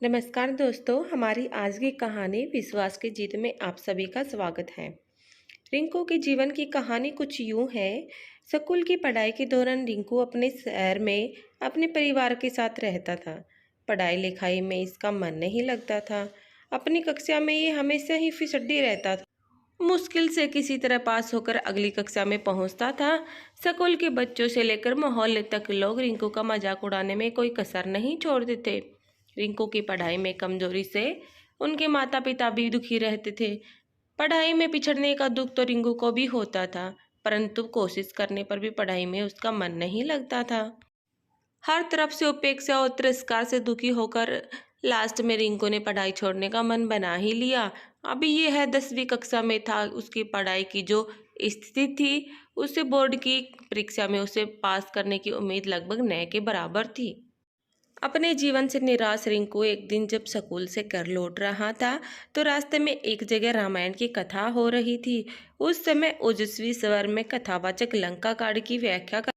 नमस्कार दोस्तों, हमारी आज की कहानी विश्वास की जीत में आप सभी का स्वागत है। रिंकू के जीवन की कहानी कुछ यूं है। स्कूल की पढ़ाई के दौरान रिंकू अपने शहर में अपने परिवार के साथ रहता था। पढ़ाई लिखाई में इसका मन नहीं लगता था। अपनी कक्षा में ये हमेशा ही फिसड्डी रहता था। मुश्किल से किसी तरह पास होकर अगली कक्षा में पहुंचता था। स्कूल के बच्चों से लेकर मोहल्ले तक लोग रिंकू का मजाक उड़ाने में कोई कसर नहीं छोड़ते थे। रिंकू की पढ़ाई में कमजोरी से उनके माता पिता भी दुखी रहते थे। पढ़ाई में पिछड़ने का दुख तो रिंकू को भी होता था, परंतु कोशिश करने पर भी पढ़ाई में उसका मन नहीं लगता था। हर तरफ से उपेक्षा और तिरस्कार से दुखी होकर लास्ट में रिंकू ने पढ़ाई छोड़ने का मन बना ही लिया। अभी ये है 10वीं कक्षा में था। उसकी पढ़ाई की जो स्थिति थी, उससे बोर्ड की परीक्षा में उसे पास करने की उम्मीद लगभग न के बराबर थी। अपने जीवन से निराश रिंकू एक दिन जब स्कूल से घर लौट रहा था, तो रास्ते में एक जगह रामायण की कथा हो रही थी। उस समय ओजस्वी स्वर में कथावाचक लंका कांड की व्याख्या कर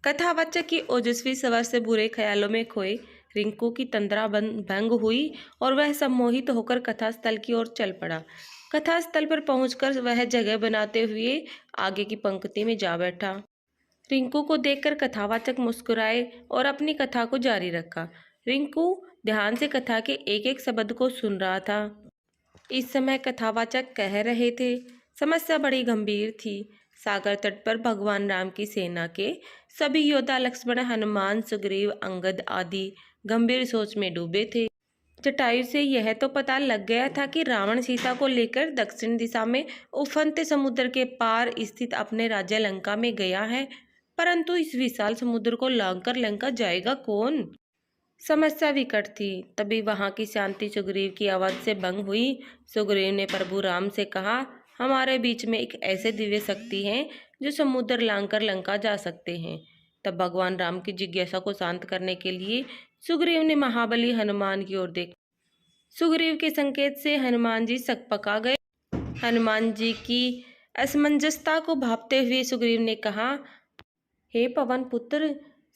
कथावाचक की ओजस्वी स्वर से बुरे ख्यालों में खोए रिंकू की तंद्रा भंग हुई और वह सम्मोहित होकर कथा स्थल की ओर चल पड़ा। कथा स्थल पर पहुंचकर वह जगह बनाते हुए आगे की पंक्ति में जा बैठा। रिंकू को देखकर कथावाचक मुस्कुराए और अपनी कथा को जारी रखा। रिंकू ध्यान से कथा के एक एक शब्द को सुन रहा था। इस समय कथावाचक कह रहे थे, समस्या बड़ी गंभीर थी। सागर तट पर भगवान राम की सेना के सभी योद्धा लक्ष्मण, हनुमान, सुग्रीव, अंगद आदि गंभीर सोच में डूबे थे। जटायु से यह तो पता लग गया था कि रावण सीता को लेकर दक्षिण दिशा में उफनते समुद्र के पार स्थित अपने राज्य लंका में गया है, परंतु इस विशाल समुद्र को लांघकर लंका जाएगा कौन? समस्या विकट थी। तभी वहां की शांति सुग्रीव की आवाज से भंग हुई। सुग्रीव ने प्रभु राम से कहा, हमारे बीच में एक ऐसे दिव्य शक्ति है जो समुद्र लांघकर लंका जा सकते हैं। तब भगवान राम की जिज्ञासा को शांत करने के लिए सुग्रीव ने महाबली हनुमान की ओर देखा। सुग्रीव के संकेत से हनुमान जी सकपका गए। हनुमान जी की असमंजसता को भांपते हुए सुग्रीव ने कहा, हे पवन पुत्र,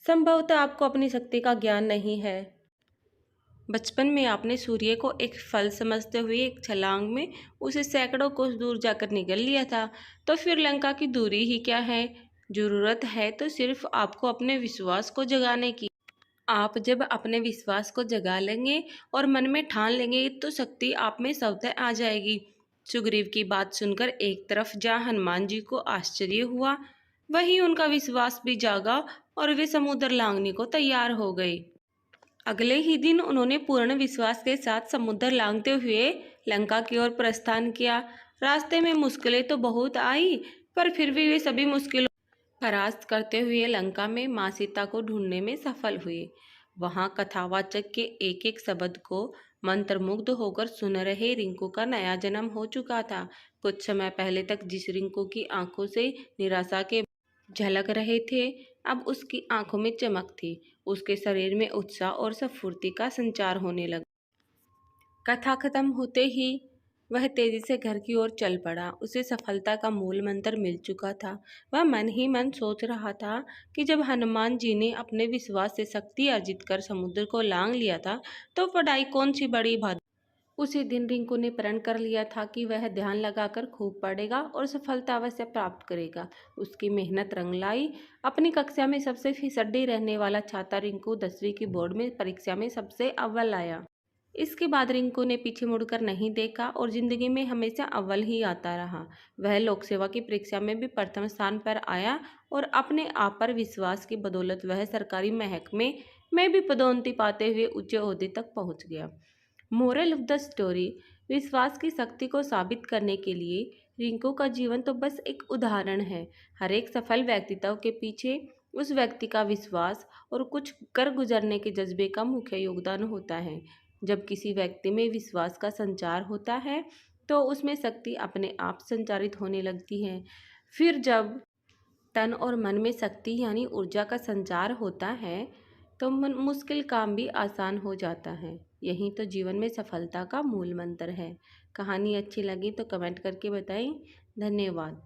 संभवतः आपको अपनी शक्ति का ज्ञान नहीं है। बचपन में आपने सूर्य को एक फल समझते हुए एक छलांग में उसे सैकड़ों कोस दूर जाकर निगल लिया था, तो फिर लंका की दूरी ही क्या है? जरूरत है तो सिर्फ आपको अपने विश्वास को जगाने की। आप जब अपने विश्वास को जगा लेंगे और मन में ठान लेंगे तो शक्ति आप में स्वतः आ जाएगी। सुग्रीव की बात सुनकर एक तरफ जहाँ हनुमान जी को आश्चर्य हुआ, वहीं उनका विश्वास भी जागा और वे समुद्र लांघने को तैयार हो गए। अगले ही दिन उन्होंने पूर्ण विश्वास के साथ समुद्र लांघते हुए लंका की ओर प्रस्थान किया। रास्ते में मुश्किलें तो बहुत आई, पर फिर भी वे सभी मुश्किलों परास्त करते हुए लंका में माँ सीता को ढूंढने में सफल हुए। वहां कथावाचक के एक एक शब्द को मंत्रमुग्ध होकर सुन रहे रिंकू का नया जन्म हो चुका था। कुछ समय पहले तक जिस रिंकू की आंखों से निराशा के झलक रहे थे, अब उसकी आंखों में चमक थी। उसके शरीर में उत्साह और स्फूर्ति का संचार होने लगा। कथा खत्म होते ही वह तेजी से घर की ओर चल पड़ा। उसे सफलता का मूल मंत्र मिल चुका था। वह मन ही मन सोच रहा था कि जब हनुमान जी ने अपने विश्वास से शक्ति अर्जित कर समुद्र को लांघ लिया था, तो पढ़ाई कौन सी बड़ी बात। उसी दिन रिंकू ने प्रण कर लिया था कि वह ध्यान लगाकर खूब पढ़ेगा और सफलता अवश्य प्राप्त करेगा। उसकी मेहनत रंग लाई। अपनी कक्षा में सबसे फिसड्डी रहने वाला छात्र रिंकू 10वीं की बोर्ड में परीक्षा में सबसे अव्वल आया। इसके बाद रिंकू ने पीछे मुड़कर नहीं देखा और जिंदगी में हमेशा अव्वल ही आता रहा। वह लोक सेवा की परीक्षा में भी प्रथम स्थान पर आया और अपने आप पर विश्वास की बदौलत वह सरकारी महकमे में भी पदोन्नति पाते हुए उच्च ओहदे तक पहुंच गया। मोरल ऑफ द स्टोरी, विश्वास की शक्ति को साबित करने के लिए रिंकू का जीवन तो बस एक उदाहरण है। हर एक सफल व्यक्तित्व के पीछे उस व्यक्ति का विश्वास और कुछ कर गुजरने के जज्बे का मुख्य योगदान होता है। जब किसी व्यक्ति में विश्वास का संचार होता है तो उसमें शक्ति अपने आप संचारित होने लगती है। फिर जब तन और मन में शक्ति यानी ऊर्जा का संचार होता है तो मुश्किल काम भी आसान हो जाता है। यही तो जीवन में सफलता का मूल मंत्र है। कहानी अच्छी लगी तो कमेंट करके बताएं। धन्यवाद।